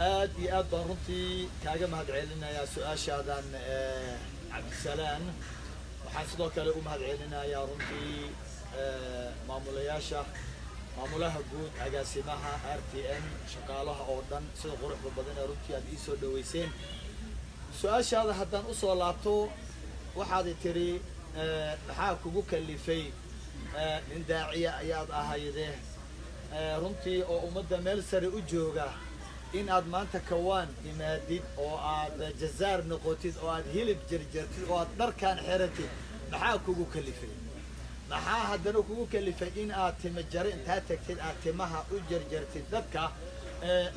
aad iyo aad baan runtii kaaga mahadcelinayaa su-aashaadan cabdisalaan. waxaan sidoo kale u mahadcelinayaa runtii maamulaha guud agaasimaha RTN shaqaalaha oo dhan sida quruxda badan ee runtii aad ii soo dhaweyseen. su-aashaada haddaan usoo laabto waxaad tiri maxaa kugu kalifay nin daaciya ayaad ahayde runtii oo ummadda meel sare u jooga in aad maanta kawaan imaadid oo aad jazaar noqotid oo aad hilib jarjartid oo aad dharkaan xiratid maxaa kugu kalifay? maxaa haddana kugu kalifay in aad tima jare intaa tagtid aad timaha u jarjartid dadka?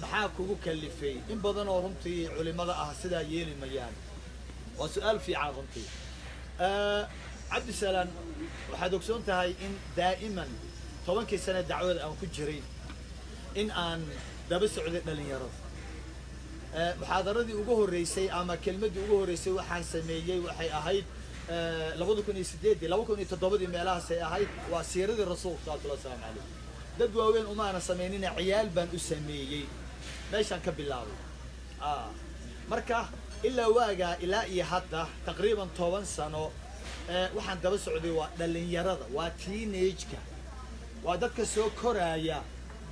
maxaa kugu kalifay? in badan oo runtii culimada ah sidaa yeeli mayaan. waa su-aal fiican runtii. cabdisalaan waxaad ogsoon tahay in daa'iman 10 sano dacwada aan ku jiray in aan daba socday dhalinyarada. muxaadaradii ugu horeysay ama kelmadii ugu horeysay waxaan sameeyay waxay ahayd 2008 2007 meelahaasay ahayd. waa siiradii rasuulka sallallahu alayhi wasallam. dad waaweyn uma ana sameynina ciyaal baan u sameeyay meeshaan ka bilaabay. marka ilaa waagaa ilaa iyo hadda taqriiban 10 sano waxaan daba socday waa dhalinyarada, waa teenage-ka, waa dadka soo koraya.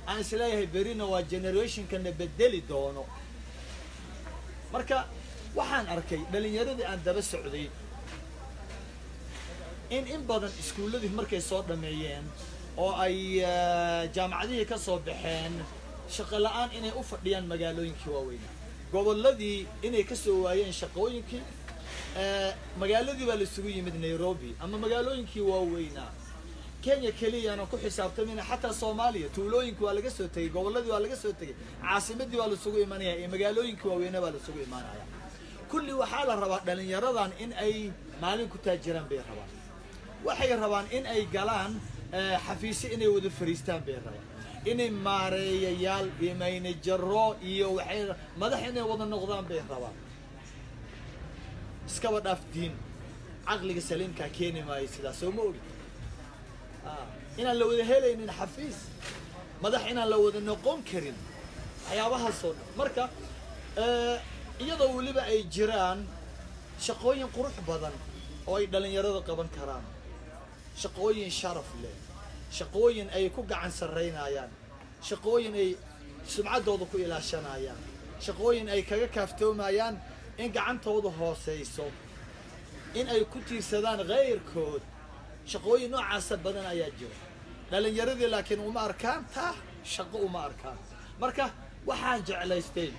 aan isleeyahay berina waa generationkana bedeli doono. marka waxaan arkay dhalinyaradii aan daba socday in badan iskuuladii markay soo dhameeyeen oo ay jaamacadihii ka soo baxeen shaqo la'aan inay u fadhiyaan magaalooyinkii waaweyn, gobolladii inay ka soo waayeen shaqooyinkii. magaaladii baa la isugu yimid Nairobi ama magaalooyinkii waaweynaa. Kenya kaliya aan ku xisaabtamina xataa Soomaaliya tuulooyinku waa laga soo tagay, gobolladii waa laga soo tagay, caasimadii waa la isugu imanaya ee magaalooyinkii waaweyn baa la isugu imanaya. kulli waxaa la rabaa dhalinyaradan in ay maalin ku taajiraan bay rabaan. waxay rabaan in ay galaan xafiisyo inay wada fariistaan bay rabaan. inay maareeyayaal iyo maynajaro iyo waxay madax inay wada noqdaan bay rabaan. iskaba dhaaf diin caqliga saliimka keeni maayo sidaas oo ma ogi. inaan la wada helaynin xafiis madax inaan la wada noqon karin waxyaabahaas oo dhan. marka iyadoo weliba ay jiraan shaqooyin qurux badan oo ay dhalinyarada qaban karaan, shaqooyin sharaf leh, shaqooyin ay ku gacan sareynayaan, shaqooyin ay sumcaddooda ku ilaashanayaan, shaqooyin ay kaga kaaftoomayaan in gacantooda hooseyso, in ay ku tiirsadaan ghayrkood. shaqooyin noocaas badan ayaa jira. dhalinyaradii laakiin uma arkaan taa shaqo uma arkaan. marka waxaan jeclaystay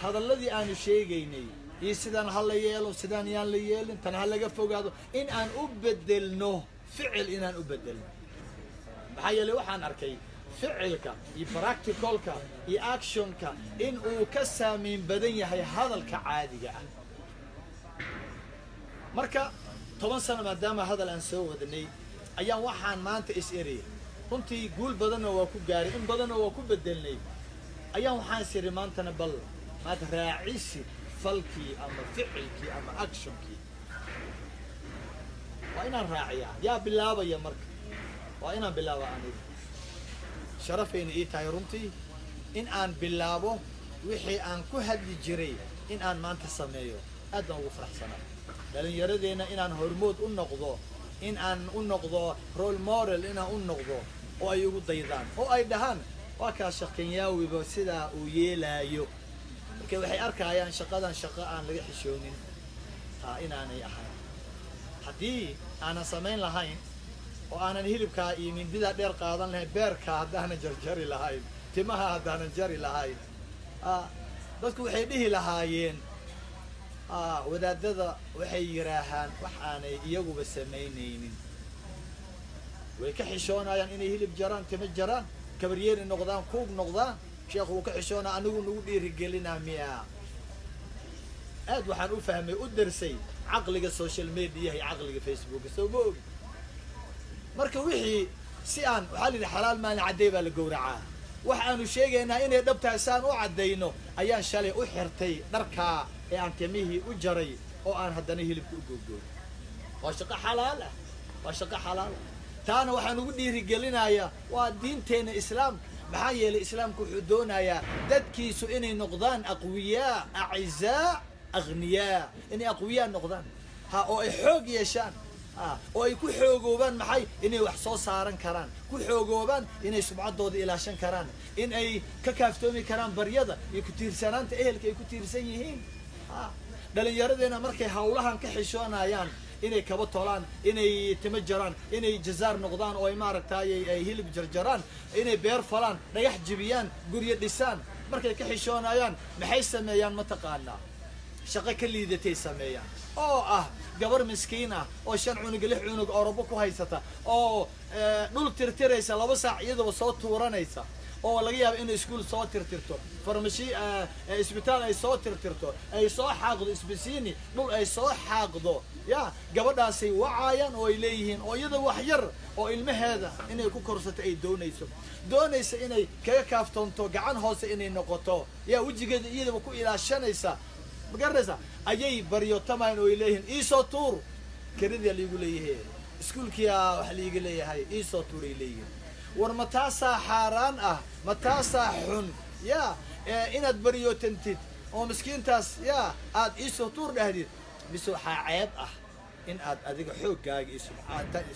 hadalladii aanu sheegaynay iyo sidaan ha la yeelo, sidaan yaan la yeelin, tan ha laga fogaado, in aan u bedelno ficil, inaan u bedelno. maxaa yeelay waxaan arkay ficilka iyo practicalka iyo actionka in uu ka saameyn badan yahay hadalka caadiga ah. marka 10 sano maadaama hadal aan soo wadanay ayaan waxaan maanta is eriyay runtii guul badanna waa ku gaaray, in badanna waa ku bedelnay. ayaan waxaan is eri maantana bal maad raacisi falkii ama ficilkii ama actionkii waa inaan raaciyaa. yaa bilaabaya marka? waa inaan bilaabo aniga. sharafayna ii tahay runtii in aan bilaabo wixii aan ku hadli jiray in aan maanta sameeyo. aad baan ugu faraxsanahay. dhalinyaradeenna inaan hormood u noqdo, in aan u noqdo role model, inaan u noqdo oo ay ugu daydaan oo ay dhahaan waa kaa shaqenyaawiba sidaa uu yeelaayo. marka waxay arkayaan shaqadan shaqo aan laga xishoonin inaanay ahayn. haddii aanan samayn lahayn oo aanan hilibkaa iyo mindidaa dheer qaadan lahayn, beerkaa haddaanan jarjari lahayn, timaha haddaanan jari lahayn, dadku waxay dhihi lahaayeen wadaadada waxay yiraahaan wax aanay iyaguba samaynaynin. way ka xishoonayaan inay hilib jaraan, timo jaraan, kabaryeeri noqdaan, kuug noqdaan. sheekhu wuu ka xishoonaa, anigu nagu dhiirigelinaa miya? aad waxaan u fahmay, u darsay caqliga social media iyo caqliga Facebook soo ma ogi. marka wixii si aan waxaa la yidhi xalaal maalin cadday baa la gowracaa. waxaanu sheegaynaa inay dhabtahay saan u caddayno ayaan shalay u xirtay dharkaa ee aan timihii u jaray oo aan haddana hilibka u googooy. waa shaqo xalaal ah, waa shaqo xalaal ah. taana waxaan ugu dhiirigelinayaa waa diinteena islaam. محايا الإسلام كحدونا يا ددكيسو إني نقضان أقوياء أعزاء أغنياء إني أقوياء نقضان ها أو حوق يشان oo ay ku xoogoobaan maxay inay wax soo saaran karaan ku xoogoobaan inay subcadooda ilaashan karaan in ay ka kaaftoomi karaan baryada iyo ku tiirsanaanta ehelka ay ku tiirsan yihiin dhalinyaradena markay hawlahan ka xishoonayaan inay kaba tolaan inay timo jaraan inay jazaar noqdaan oo ay maaragtay ay hilib jarjaraan inay beer falaan dhagax jibiyaan guryo dhisaan markay ka xishoonayaan maxay sameeyaan ma taqaanaa shaqo ka liidatay sameeyaan oo gabar miskiin oo 5 cunug 6 cunug Orobo ku haysata oo dhul tirtiraysa 2 saac iyadoo soo tuuranaysa oo laga yaabo in iskuul soo tirtirto farmashi isbitaal ay soo tirtirto ay soo xaaqdo isbisiini dhul ay soo xaaqdo ya gabadhaasi wacayaan oo ay leeyihiin oo iyada wax yar oo ilmaheeda inay ku korsato ay doonayso inay kaga kaaftoonto gacan hoose inay noqoto ya wajigeeda iyada ku ilaashanaysa magaraysa ayay baryotamaan oo ilayhin iisoo tuur kariida liigu leeyahay iskuulkiya wax liiga leeyahay iisoo tuur ilayhin war mataasa xaraan mataasa xun ya inaad baryotantid oo miskiintaas ya aad iisoo tuur dhahdid biso xaayad in aad adiga xoogaaga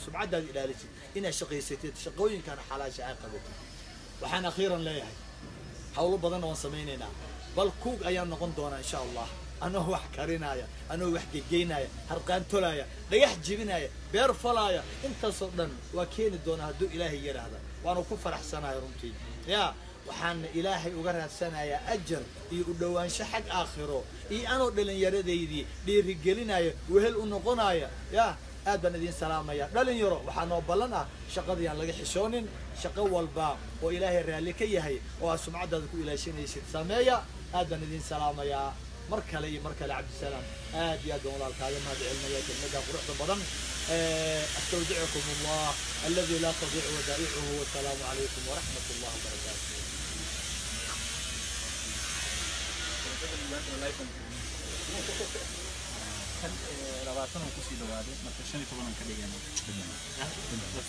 subcadaada ilaalisid ina shaqaysatid shaqooyinkan xalaasha ay qabatid waxaan akhiran leeyahay hawlo badan oo sameeynayna bal kuug ayaan noqon doona insha Allah أنا واحد كارينايا أنا واحد جينايا هرقان تولايا ريح جبينايا بير فلايا أنت صدق وكين الدون هدو إلهي يرى هذا وأنا كفر أحسنها يا رمتي يا وحن إلهي وقرها السنة يا أجر يقولون شحق آخره أنا دلنا يرد يدي رجالنا وهل أنقنايا يا أدنى دين سلام يا دلنا يرى وحن وبلنا شقدي على حشون شقوا الباب وإلهي الرالكية هي وسمعت ذلك إلى شيء يصير سمايا أدنى دين سلام يا مركلي عبد السلام يا دون الله تعالى ما بعلميات المدى قرح البضن استودعكم الله الذي لا تضيع ودائعه والسلام عليكم ورحمة الله وبركاته. رابطنا وكسي دوادي ما تشني طبعا كده يعني. بس